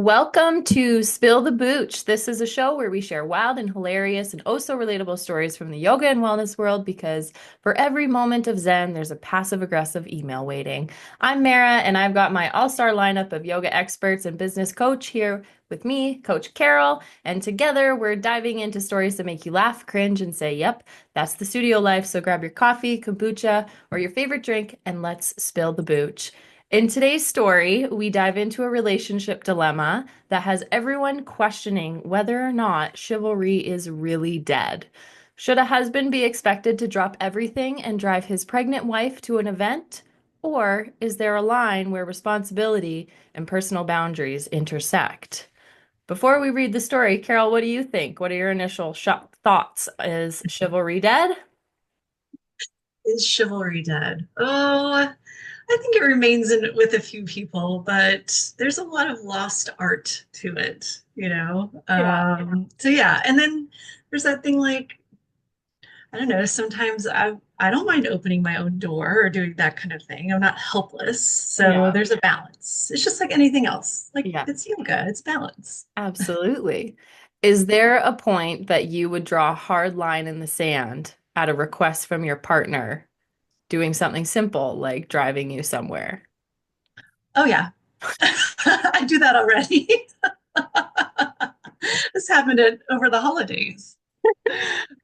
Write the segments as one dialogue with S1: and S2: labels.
S1: Welcome to Spill the Booch. This is a show where we share wild and hilarious and oh so relatable stories from the yoga and wellness world because for every moment of Zen, there's a passive aggressive email waiting. I'm Mara, and I've got my all-star lineup of yoga experts and business coach here with me, Coach Carol, and together we're diving into stories that make you laugh, cringe, and say, yep, that's the studio life. So grab your coffee, kombucha, or your favorite drink, and let's spill the booch. In today's story, we dive into a relationship dilemma that has everyone questioning whether or not chivalry is really dead. Should a husband be expected to drop everything and drive his pregnant wife to an event? Or is there a line where responsibility and personal boundaries intersect? Before we read the story, Carol, what do you think? What are your initial thoughts? Is chivalry dead?
S2: Is chivalry dead? Oh, I think it remains with a few people, but there's a lot of lost art to it, you know?
S1: Yeah.
S2: So yeah, and then there's that thing like, I don't know, sometimes I don't mind opening my own door or doing that kind of thing. I'm not helpless. So
S1: Yeah.
S2: there's a balance. It's just like anything else. Like
S1: Yeah.
S2: it's yoga, it's balance.
S1: Absolutely. Is there a point that you would draw a hard line in the sand at a request from your partner doing something simple like driving you somewhere?
S2: Oh yeah. I do that already. This happened over the holidays.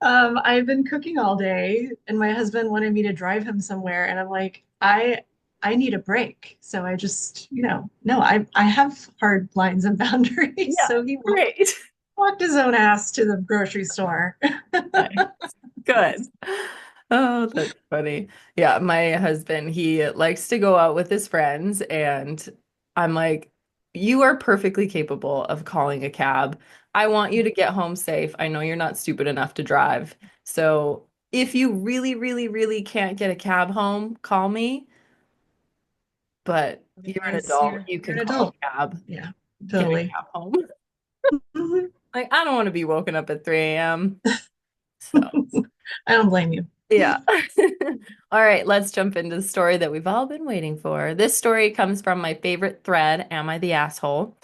S2: I've been cooking all day, and my husband wanted me to drive him somewhere, and I'm like, I need a break. So I just, no, I have hard lines and boundaries.
S1: Yeah,
S2: So he
S1: great.
S2: walked his own ass to the grocery store.
S1: Nice. Good. Oh, that's funny. Yeah, my husband, he likes to go out with his friends, and I'm like, you are perfectly capable of calling a cab. I want you to get home safe. I know you're not stupid enough to drive. So if you really, really, really can't get a cab home, call me. But you're an
S2: Otherwise,
S1: adult. You
S2: you're
S1: can
S2: an
S1: call
S2: adult.
S1: a cab,
S2: Yeah,
S1: get a
S2: totally.
S1: cab home.
S2: Mhm.
S1: Like, I don't want to be woken up at 3 a.m. So.
S2: I don't blame you.
S1: Yeah. All right, let's jump into the story that we've all been waiting for. This story comes from my favorite thread, Am I the Asshole?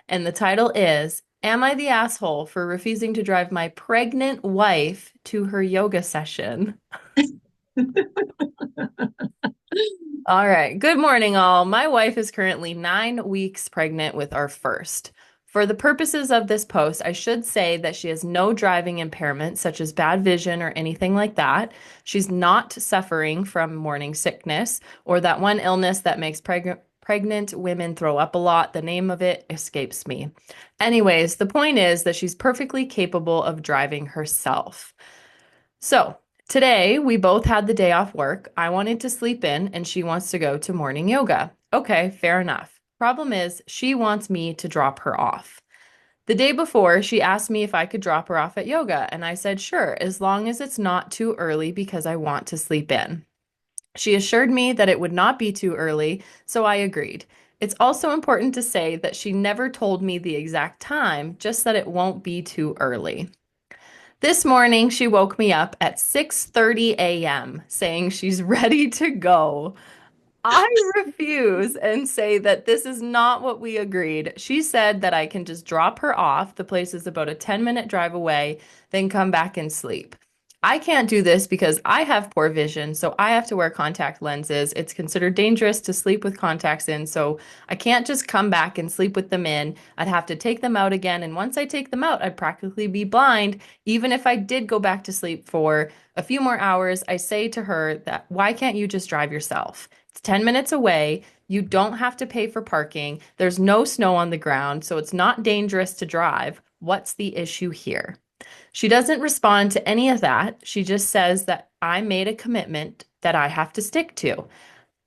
S1: And the title is Am I the Asshole for Refusing to Drive My Pregnant Wife to Her Yoga Session? All right. Good morning, all. My wife is currently 9 weeks pregnant with our first. For the purposes of this post, I should say that she has no driving impairment, such as bad vision or anything like that. She's not suffering from morning sickness or that one illness that makes pregnant women throw up a lot. The name of it escapes me. Anyways, the point is that she's perfectly capable of driving herself. So, today we both had the day off work. I wanted to sleep in and she wants to go to morning yoga. Okay, fair enough. Problem is, she wants me to drop her off. The day before, she asked me if I could drop her off at yoga, and I said sure, as long as it's not too early because I want to sleep in. She assured me that it would not be too early, so I agreed. It's also important to say that she never told me the exact time, just that it won't be too early. This morning, she woke me up at 6:30 a.m. saying she's ready to go. I refuse and say that this is not what we agreed. She said that I can just drop her off. The place is about a 10-minute drive away, then come back and sleep. I can't do this because I have poor vision, so I have to wear contact lenses. It's considered dangerous to sleep with contacts in, so I can't just come back and sleep with them in. I'd have to take them out again, and once I take them out, I'd practically be blind. Even if I did go back to sleep for a few more hours, I say to her that why can't you just drive yourself? It's 10 minutes away. You don't have to pay for parking. There's no snow on the ground, so it's not dangerous to drive. What's the issue here? She doesn't respond to any of that. She just says that I made a commitment that I have to stick to.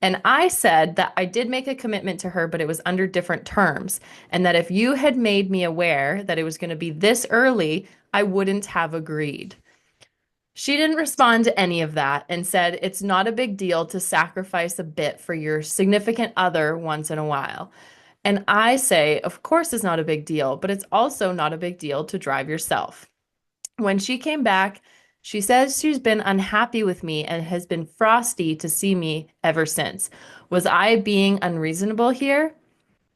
S1: And I said that I did make a commitment to her, but it was under different terms. And that if you had made me aware that it was going to be this early, I wouldn't have agreed. She didn't respond to any of that and said it's not a big deal to sacrifice a bit for your significant other once in a while. And I say, of course, it's not a big deal, but it's also not a big deal to drive yourself. When she came back, she says she's been unhappy with me and has been frosty to see me ever since. Was I being unreasonable here?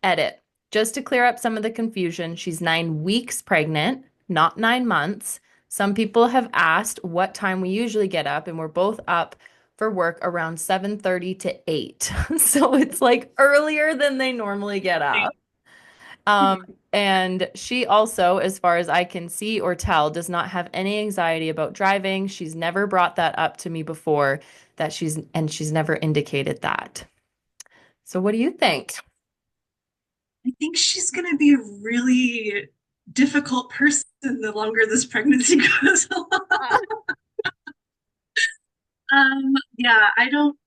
S1: Edit. Just to clear up some of the confusion, she's 9 weeks pregnant, not 9 months. Some people have asked what time we usually get up, and we're both up for work around 7:30 to 8. So it's like earlier than they normally get up. And she also, as far as I can see or tell, does not have any anxiety about driving. She's never brought that up to me before she's never indicated that. So what do you think?
S2: I think she's going to be a really difficult person the longer this pregnancy goes along. Yeah, I don't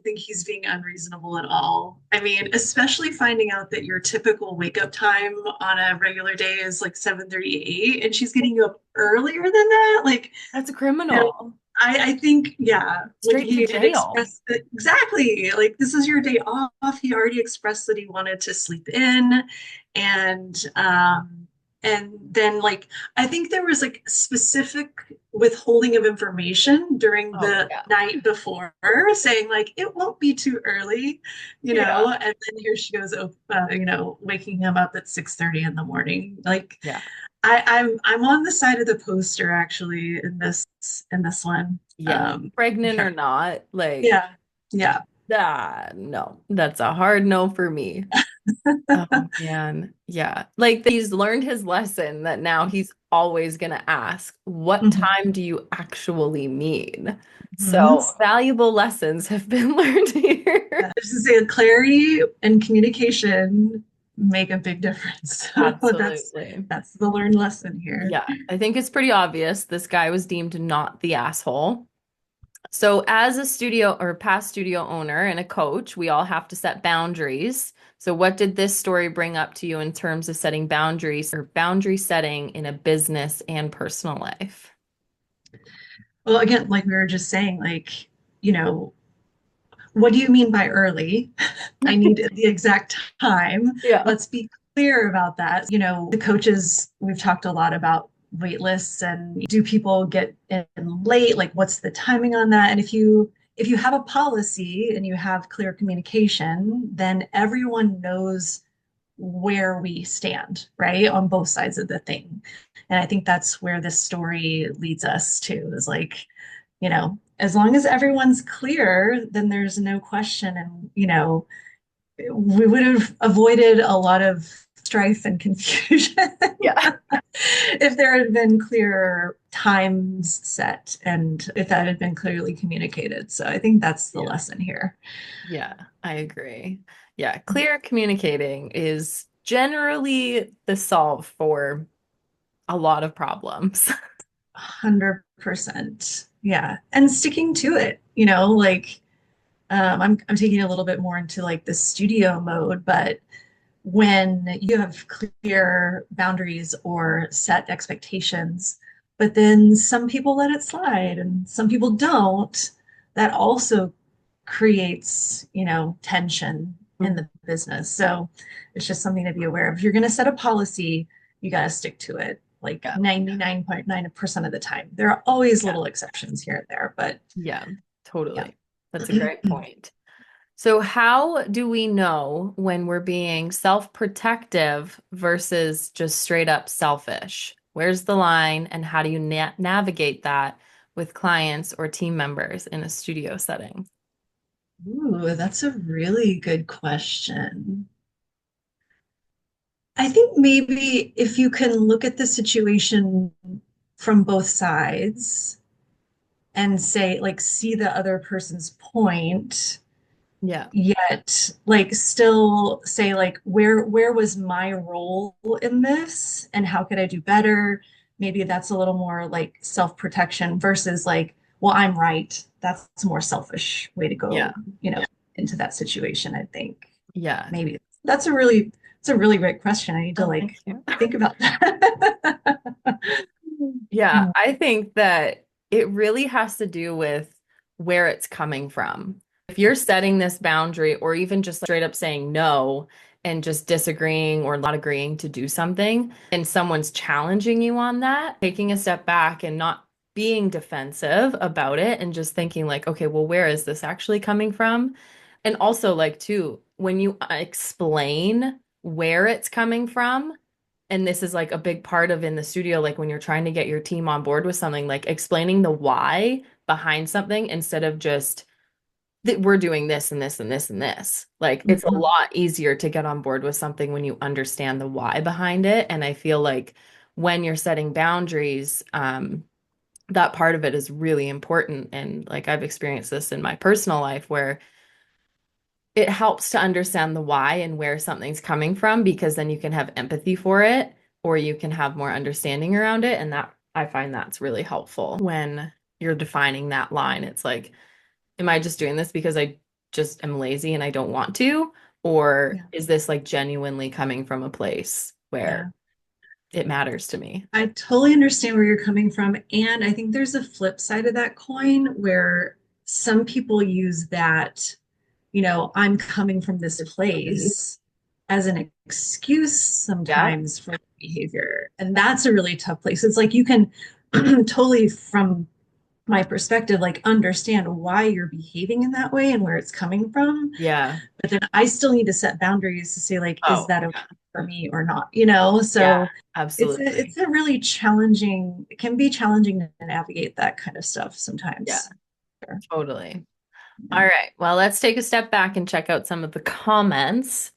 S2: think he's being unreasonable at all. I mean, especially finding out that your typical wake up time on a regular day is like 7:38 and she's getting you up earlier than that. Like,
S1: That's a
S2: you know,
S1: criminal.
S2: I think, yeah, when
S1: Straight to
S2: he had
S1: jail.
S2: expressed that exactly, like this is your day off, he already expressed that he wanted to sleep in, and then like I think there was like specific withholding of information during
S1: Oh,
S2: the
S1: yeah.
S2: night before, saying like it won't be too early,
S1: Yeah.
S2: and then here she goes, waking him up at 6:30 in the morning, like.
S1: Yeah.
S2: I'm on the side of the poster actually in this one.
S1: Yeah. Pregnant
S2: Yeah,
S1: or not, like,
S2: yeah, yeah.
S1: no, that's a hard no for me. Oh man. Yeah. Like he's learned his lesson that now he's always going to ask, what
S2: Mhm.
S1: time do you actually mean?
S2: Mhm.
S1: So valuable lessons have been learned here.
S2: Yeah, just to say clarity and communication make a big difference. So
S1: Absolutely.
S2: that's the learned lesson here.
S1: Yeah. I think it's pretty obvious this guy was deemed not the asshole. So, as a studio or past studio owner and a coach, we all have to set boundaries. So, what did this story bring up to you in terms of setting boundaries or boundary setting in a business and personal life?
S2: Well, again, like we were just saying, like, you know, what do you mean by early? I need the exact time.
S1: Yeah.
S2: Let's be clear about that. The coaches, we've talked a lot about wait lists and do people get in late? Like what's the timing on that? And if you have a policy and you have clear communication, then everyone knows where we stand, right? On both sides of the thing. And I think that's where this story leads us to is like, as long as everyone's clear, then there's no question. And, we would have avoided a lot of strife and confusion
S1: Yeah.
S2: if there had been clear times set and if that had been clearly communicated. So I think that's the
S1: Yeah.
S2: lesson here.
S1: Yeah, I agree. Yeah, clear communicating is generally the solve for a lot of problems.
S2: 100%. Yeah. And sticking to it, like I'm taking a little bit more into like the studio mode, but when you have clear boundaries or set expectations, but then some people let it slide and some people don't, that also creates, tension in the business. So it's just something to be aware of. If you're going to set a policy, you got to stick to it like
S1: Yeah.
S2: 99.9% of the time. There are always
S1: Yeah.
S2: little exceptions here and there, but
S1: Yeah,
S2: yeah.
S1: totally. That's a great point. So, how do we know when we're being self-protective versus just straight up selfish? Where's the line, and how do you navigate that with clients or team members in a studio setting?
S2: Ooh, that's a really good question. I think maybe if you can look at the situation from both sides and say, like, see the other person's point,
S1: Yeah.
S2: yet like still say like where was my role in this and how could I do better? Maybe that's a little more like self-protection versus like, well, I'm right. That's a more selfish way to
S1: Yeah.
S2: go, into that situation, I think.
S1: Yeah.
S2: Maybe it's a really great question. I need to
S1: Oh, thank
S2: like
S1: you.
S2: think about that.
S1: Yeah, I think that it really has to do with where it's coming from. If you're setting this boundary or even just straight up saying no and just disagreeing or not agreeing to do something, and someone's challenging you on that, taking a step back and not being defensive about it and just thinking like, okay, well, where is this actually coming from? And also like too, when you explain where it's coming from. And this is like a big part of in the studio, like when you're trying to get your team on board with something, like explaining the why behind something instead of just that we're doing this and this and this and this. Like it's a
S2: Mhm.
S1: lot easier to get on board with something when you understand the why behind it. And I feel like when you're setting boundaries, that part of it is really important. And like I've experienced this in my personal life where it helps to understand the why and where something's coming from because then you can have empathy for it or you can have more understanding around it. And that I find that's really helpful when you're defining that line. It's like, am I just doing this because I just am lazy and I don't want to? Or
S2: Yeah.
S1: is this like genuinely coming from a place where
S2: Yeah.
S1: it matters to me?
S2: I totally understand where you're coming from. And I think there's a flip side of that coin where some people use that, I'm coming from this place as an excuse
S1: Yeah.
S2: sometimes for behavior. And that's a really tough place. It's like you can totally, from my perspective, like understand why you're behaving in that way and where it's coming from.
S1: Yeah.
S2: But then I still need to set boundaries to say, like, is
S1: Oh,
S2: that okay for me or not? You know?
S1: yeah,
S2: So it's
S1: absolutely.
S2: a really challenging, it can be challenging to navigate that kind of stuff
S1: Yeah,
S2: sometimes. Sure.
S1: totally. All
S2: Yeah.
S1: right. Well, let's take a step back and check out some of the comments.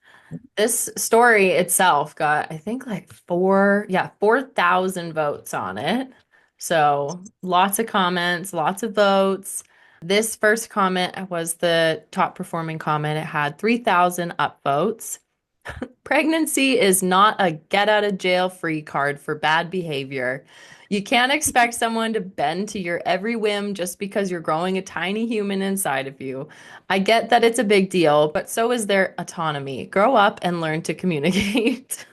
S1: This story itself got, I think, like 4,000 votes on it. So lots of comments, lots of votes. This first comment was the top performing comment. It had 3,000 upvotes. Pregnancy is not a get out of jail free card for bad behavior. You can't expect someone to bend to your every whim just because you're growing a tiny human inside of you. I get that it's a big deal, but so is their autonomy. Grow up and learn to communicate.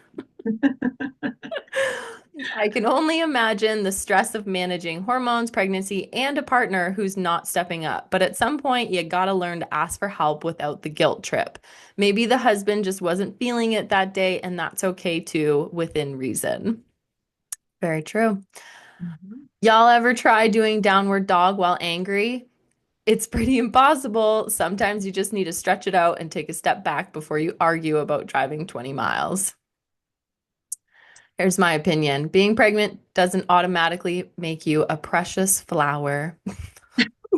S1: I can only imagine the stress of managing hormones, pregnancy, and a partner who's not stepping up. But at some point, you gotta learn to ask for help without the guilt trip. Maybe the husband just wasn't feeling it that day, and that's okay too, within reason. Very true.
S2: Mhm.
S1: Y'all ever try doing downward dog while angry? It's pretty impossible. Sometimes you just need to stretch it out and take a step back before you argue about driving 20 miles. Here's my opinion. Being pregnant doesn't automatically make you a precious flower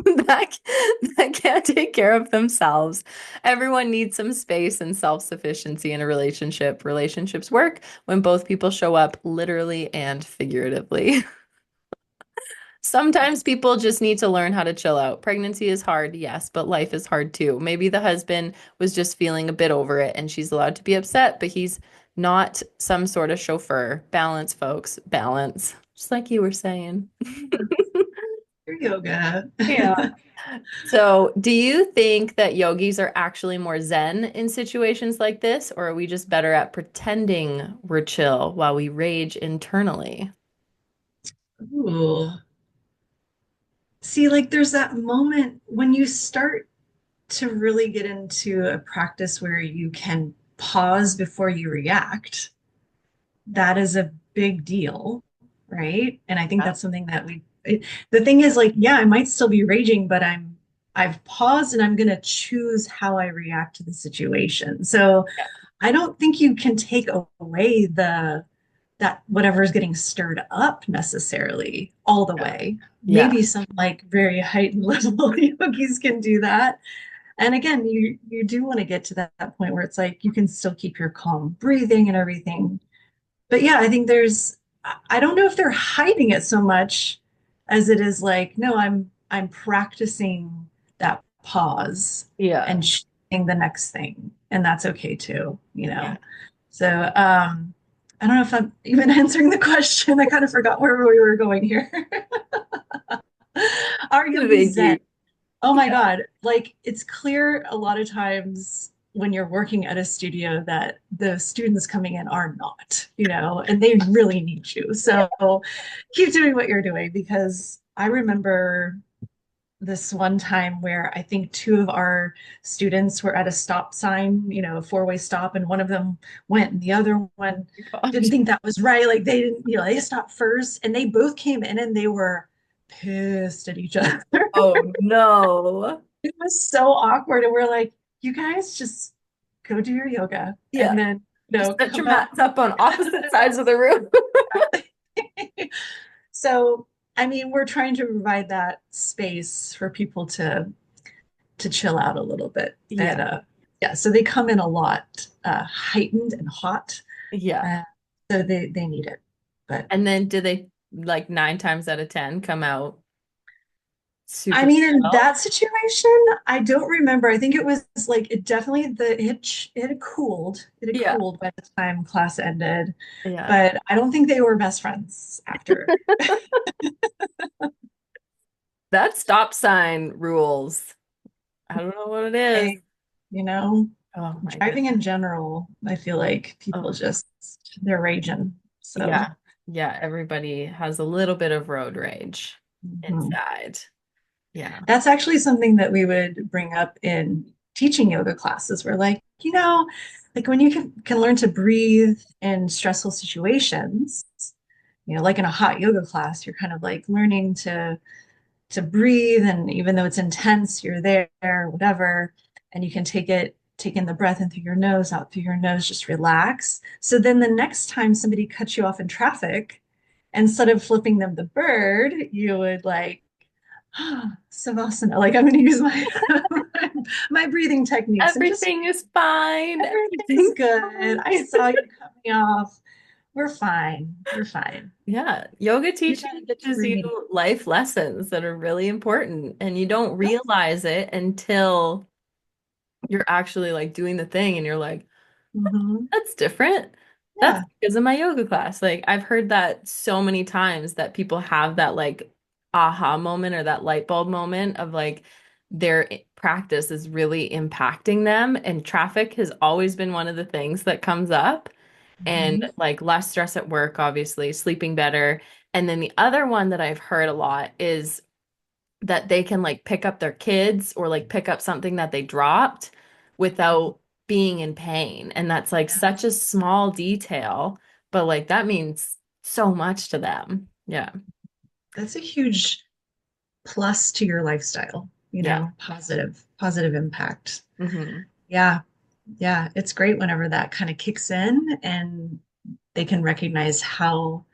S1: that, that can't take care of themselves. Everyone needs some space and self-sufficiency in a relationship. Relationships work when both people show up literally and figuratively. Sometimes people just need to learn how to chill out. Pregnancy is hard, yes, but life is hard too. Maybe the husband was just feeling a bit over it and she's allowed to be upset, but he's not some sort of chauffeur. Balance, folks, balance. Just like you were saying.
S2: Your yoga.
S1: Yeah. So, do you think that yogis are actually more zen in situations like this, or are we just better at pretending we're chill while we rage internally?
S2: Ooh. See, like there's that moment when you start to really get into a practice where you can pause before you react. That is a big deal, right? And I think
S1: Yeah.
S2: that's something that the thing is like, yeah, I might still be raging, but I've paused and I'm going to choose how I react to the situation. So I don't think you can take away that whatever is getting stirred up necessarily all the
S1: Yeah.
S2: way.
S1: Yeah.
S2: Maybe some like very heightened level yogis can do that. And again, you do want to get to that point where it's like you can still keep your calm breathing and everything. But yeah, I think I don't know if they're hiding it so much as it is like, no, I'm practicing that pause
S1: Yeah.
S2: and choosing the next thing. And that's okay too, you
S1: Yeah.
S2: know. So I don't know if I'm even answering the question. I kind of forgot where we were going here. Are
S1: The
S2: yogis Zen?
S1: biggie.
S2: Oh my
S1: Yeah.
S2: God. Like it's clear a lot of times when you're working at a studio that the students coming in are not, and they really need you. So keep doing what you're doing because I remember this one time where I think two of our students were at a stop sign, a four-way stop, and one of them went and the other one didn't
S1: Gosh.
S2: think that was right. Like they didn't, they stopped first and they both came in and they were pissed at each other.
S1: Oh no.
S2: It was so awkward. And we're like, you guys just go do your yoga
S1: Yeah.
S2: and then
S1: Just set your
S2: come up.
S1: mats up on opposite sides of the room.
S2: So, I mean, we're trying to provide that space for people to chill out a little bit. And
S1: Yeah.
S2: yeah, so they come in a lot heightened and hot.
S1: Yeah.
S2: Uh, so they need it. But
S1: And then do they like 9 times out of 10 come out
S2: I
S1: super
S2: mean, in
S1: chill?
S2: that situation, I don't remember. I think it was like it definitely it had cooled. It had
S1: Yeah.
S2: cooled by the time class ended,
S1: Yeah.
S2: but I don't think they were best friends after.
S1: That stop sign rules. I don't know what it is.
S2: Hey, you know,
S1: Oh my God.
S2: driving in general, I feel like people
S1: Oh,
S2: just they're raging. So,
S1: yeah. Yeah. Everybody has a little bit of road rage
S2: mhm.
S1: inside. Yeah.
S2: That's actually something that we would bring up in teaching yoga classes. We're like, like when you can learn to breathe in stressful situations, like in a hot yoga class, you're kind of like learning to breathe, and even though it's intense, you're there, whatever, and you can take in the breath in through your nose, out through your nose, just relax. So then the next time somebody cuts you off in traffic, instead of flipping them the bird, you would like Savasana, like I'm going to use my breathing techniques and just
S1: Everything is fine.
S2: everything's
S1: Everything's
S2: good. I
S1: fine.
S2: saw you cut me off. We're fine. We're fine.
S1: Yeah, yoga
S2: You gotta get to
S1: teaches you
S2: breathe.
S1: life lessons that are really important, and you don't realize it until you're actually like doing the thing and you're like,
S2: Hmm.
S1: that's different. That's
S2: Yeah.
S1: because of my yoga class. Like I've heard that so many times that people have that like aha moment or that light bulb moment of like their practice is really impacting them. And traffic has always been one of the things that comes up. And
S2: Hmm.
S1: like less stress at work, obviously, sleeping better. And then the other one that I've heard a lot is that they can like pick up their kids or like pick up something that they dropped without being in pain. And that's like
S2: Yeah.
S1: such a small detail, but like that means so much to them. Yeah.
S2: That's a huge plus to your lifestyle,
S1: Yeah.
S2: positive impact.
S1: Hmm.
S2: Yeah. Yeah. It's great whenever that kind of kicks in and they can recognize how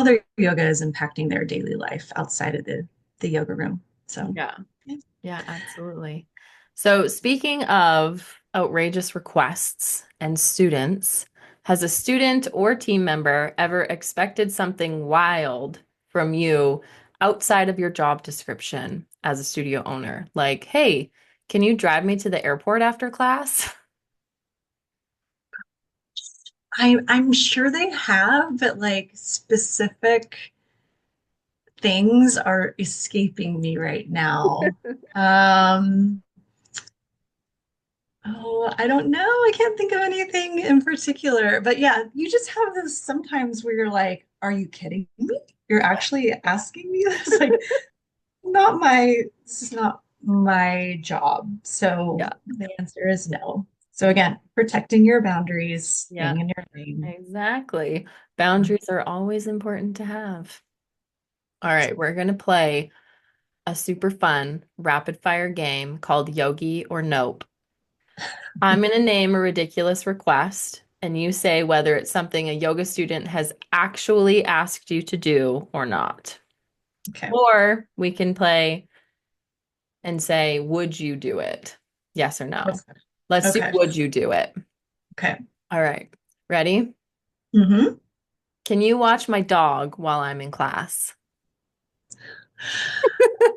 S2: their yoga is impacting their daily life outside of the yoga room. So,
S1: Yeah.
S2: yeah.
S1: Yeah, absolutely. So, speaking of outrageous requests and students, has a student or team member ever expected something wild from you outside of your job description as a studio owner? Like, hey, can you drive me to the airport after class?
S2: I'm sure they have, but like specific things are escaping me right now. Um, oh, I don't know. I can't think of anything in particular. But yeah, you just have this sometimes where you're like, are you kidding me? You're actually asking me this? Like, this is not my job. So
S1: Yeah.
S2: the answer is no. So again, protecting your boundaries,
S1: Yeah,
S2: staying in your lane.
S1: exactly. Boundaries are always important to have. All right, we're going to play a super fun rapid fire game called Yogi or Nope. I'm going to name a ridiculous request, and you say whether it's something a yoga student has actually asked you to do or not.
S2: Okay.
S1: Or we can play and say, would you do it? Yes or no.
S2: What's that?
S1: Let's do
S2: Okay.
S1: would you do it?
S2: Okay.
S1: All right. Ready?
S2: Hmm.
S1: Can you watch my dog while I'm in class?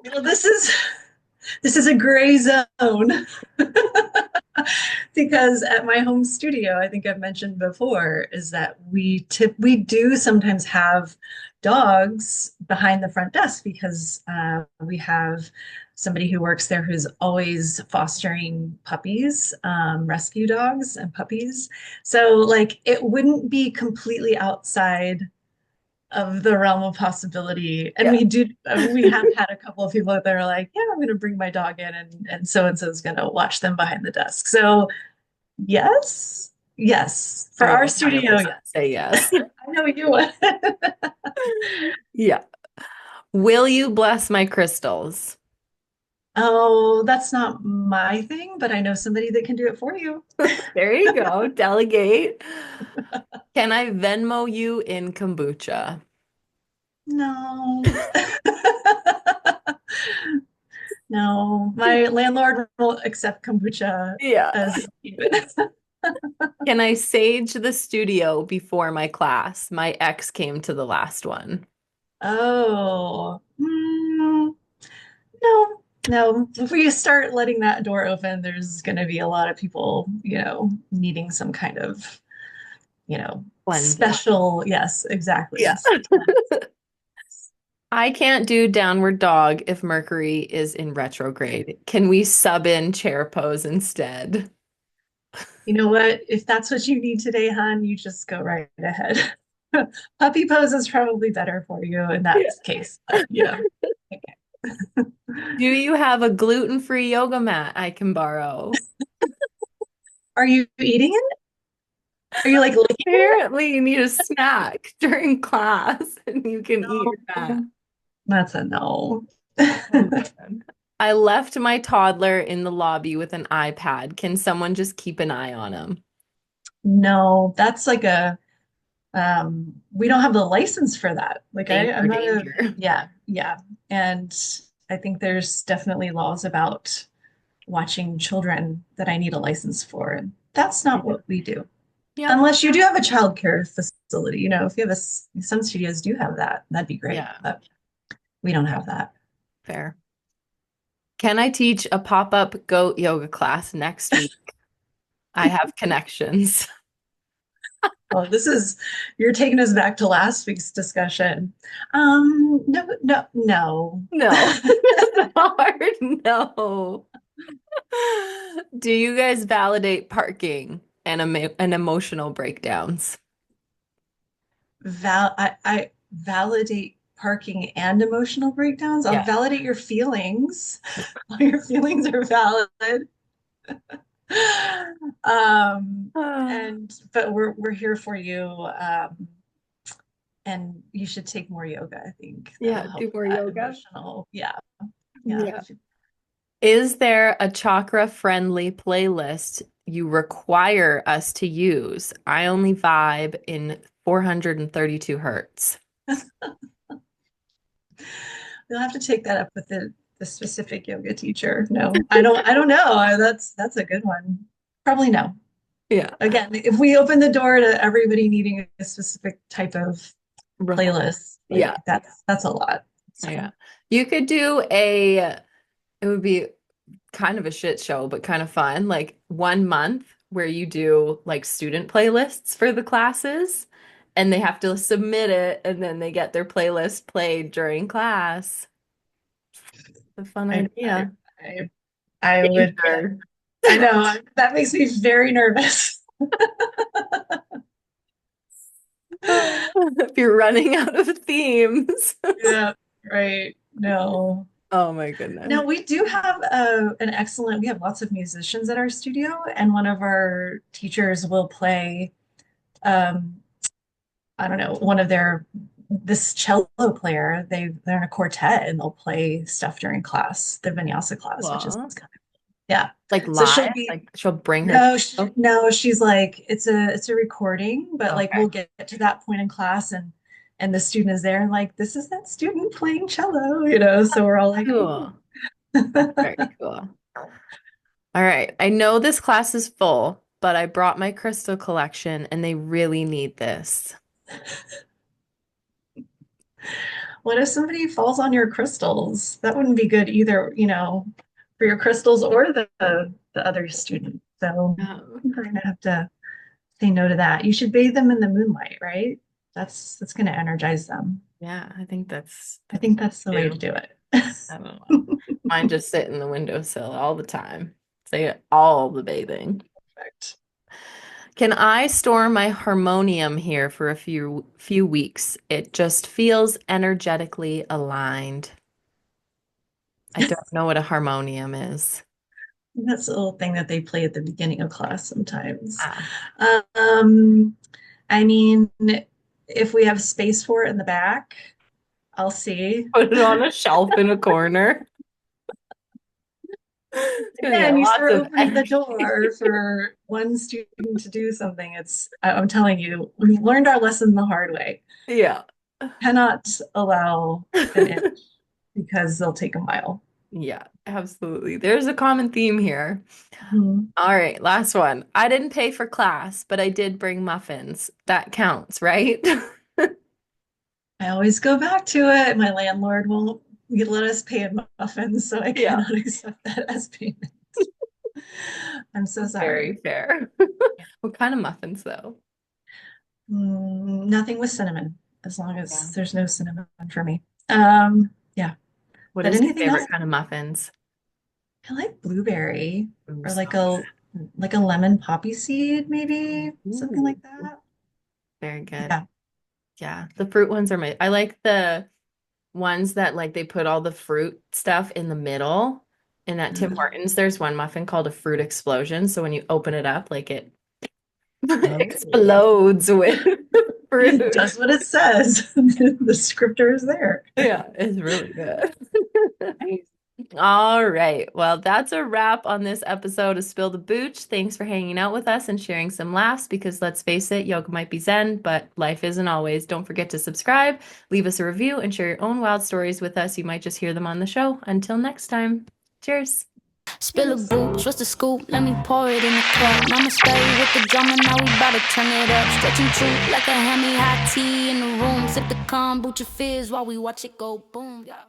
S2: Well, this is a gray zone because at my home studio, I think I've mentioned before, is that we do sometimes have dogs behind the front desk because we have somebody who works there who's always fostering puppies, rescue dogs and puppies. So like it wouldn't be completely outside of the realm of possibility. And
S1: Yeah.
S2: we have had a couple of people that are like, yeah, I'm going to bring my dog in and so and so is going to watch them behind the desk. So, yes, yes, for
S1: I would
S2: our studio,
S1: 100%
S2: yes.
S1: say yes.
S2: I know you would.
S1: Yeah. Will you bless my crystals?
S2: Oh, that's not my thing, but I know somebody that can do it for you.
S1: There you go. Delegate. Can I Venmo you in kombucha?
S2: No. No, my landlord will accept kombucha
S1: Yeah.
S2: as even.
S1: Can I sage the studio before my class? My ex came to the last one.
S2: Oh, no, no. If we start letting that door open, there's going to be a lot of people, needing some kind of,
S1: Cleansing.
S2: special, yes, exactly.
S1: Yeah. I can't do downward dog if Mercury is in retrograde. Can we sub in chair pose instead?
S2: You know what? If that's what you need today, hon, you just go right ahead. Puppy pose is probably better for you in that
S1: Yeah.
S2: case, but okay.
S1: Do you have a gluten-free yoga mat I can borrow?
S2: Are you eating it? Are you like licking it?
S1: Apparently, you need a snack during class and you can eat your mat.
S2: No. That's a no.
S1: Oh, man. I left my toddler in the lobby with an iPad. Can someone just keep an eye on him?
S2: No, that's like we don't have the license for that. Like I'm
S1: Danger,
S2: not a,
S1: danger.
S2: yeah, yeah. And I think there's definitely laws about watching children that I need a license for. And that's not what we do.
S1: Yep.
S2: Unless you do have a child care facility, if you have some studios do have that, that'd be great.
S1: Yeah,
S2: But we don't have that.
S1: fair. Can I teach a pop-up goat yoga class next week? I have connections.
S2: Well, you're taking us back to last week's discussion. No, no, no.
S1: No. It's hard. No. Do you guys validate parking and emotional breakdowns?
S2: I validate parking and emotional breakdowns. I'll
S1: Yeah.
S2: validate your feelings. All your feelings are valid. Um, but we're here for you. And you should take more yoga. I think
S1: Yeah,
S2: that'll
S1: do
S2: help with
S1: more
S2: that
S1: yoga.
S2: emotional. Yeah, yeah.
S1: Yeah. Is there a chakra-friendly playlist you require us to use? I only vibe in 432 hertz.
S2: You'll have to take that up with the specific yoga teacher. No, I don't know. That's a good one. Probably no.
S1: Yeah.
S2: Again, if we open the door to everybody needing a specific type of playlist,
S1: Yeah.
S2: like that's a lot.
S1: Yeah.
S2: So
S1: You could do it would be kind of a shit show, but kind of fun, like 1 month where you do like student playlists for the classes and they have to submit it and then they get their playlist played during class. A fun
S2: I I
S1: idea.
S2: I, I would, yeah.
S1: Danger.
S2: I know that makes me very nervous.
S1: If you're running out of themes.
S2: Yeah, right. No.
S1: Oh my goodness.
S2: No, we do have we have lots of musicians at our studio, and one of our teachers will play, um, I don't know, this cello player, they're in a quartet and they'll play stuff during class, their vinyasa class, which is
S1: Well,
S2: kind of, yeah.
S1: like
S2: So she'll
S1: live,
S2: be,
S1: like she'll bring her.
S2: no,
S1: Oh,
S2: no, she's like, it's a recording, but like
S1: okay.
S2: we'll get to that point in class and the student is there and like, this is that student playing cello, so we're all like, ooh.
S1: Cool. Very cool. All right. I know this class is full, but I brought my crystal collection and they really need this.
S2: What if somebody falls on your crystals? That wouldn't be good either, for your crystals or the other student. So
S1: Oh,
S2: I'm gonna have to say no to that. You should bathe them in the moonlight, right? That's gonna energize them.
S1: yeah, I think
S2: I
S1: that's
S2: think that's the way to
S1: too.
S2: do it.
S1: I don't know. Mine just sit in the windowsill all the time. Say all the bathing.
S2: Perfect.
S1: Can I store my harmonium here for a few weeks? It just feels energetically aligned. I don't know what a harmonium is.
S2: That's a little thing that they play at the beginning of class sometimes.
S1: Ah,
S2: Um, I mean, if we have space for it in the back, I'll see.
S1: put it on a shelf in a corner. It's gonna get
S2: Again, you
S1: lots
S2: start
S1: of
S2: opening the
S1: energy.
S2: door for one student to do something. I'm telling you, we've learned our lesson the hard way.
S1: Yeah.
S2: Cannot allow an inch because they'll take a mile.
S1: Yeah, absolutely. There's a common theme here.
S2: Mhm.
S1: All right, last one. I didn't pay for class, but I did bring muffins. That counts, right?
S2: I always go back to it. My landlord won't let us pay in muffins, so I
S1: Yeah,
S2: cannot accept that as payment. I'm so
S1: very
S2: sorry.
S1: fair. What kind of muffins, though?
S2: Nothing with cinnamon, as long
S1: Yeah.
S2: as there's no cinnamon for me. Yeah,
S1: What
S2: but
S1: is your
S2: anything
S1: favorite
S2: else?
S1: kind of muffins?
S2: I like blueberry
S1: Ooh,
S2: or
S1: so
S2: like a lemon poppy seed, maybe
S1: good.
S2: something like
S1: Ooh,
S2: that.
S1: very good.
S2: Yeah.
S1: Yeah, the fruit ones are my, I like the ones that like they put all the fruit stuff in the middle. And at Tim Hortons, there's one muffin called a fruit explosion. So when you open it up, like it
S2: Oh,
S1: explodes with
S2: it
S1: fruit.
S2: does what it says. The scripture is there.
S1: Yeah, it's really good. All right. Well, that's a wrap on this episode of Spill the Booch. Thanks for hanging out with us and sharing some laughs because let's face it, yoga might be zen, but life isn't always. Don't forget to subscribe, leave us a review, and share your own wild stories with us. You might just hear them on the show. Until next time, cheers.
S3: Spill a
S2: Cheers.
S3: booch, what's the scoop? Let me pour it in the cup. Mama stay with the drummer, now we bout to turn it up. Stretching truth like a Hemi hot tea in the room. Sip the kombucha fizz while we watch it go boom. Yeah.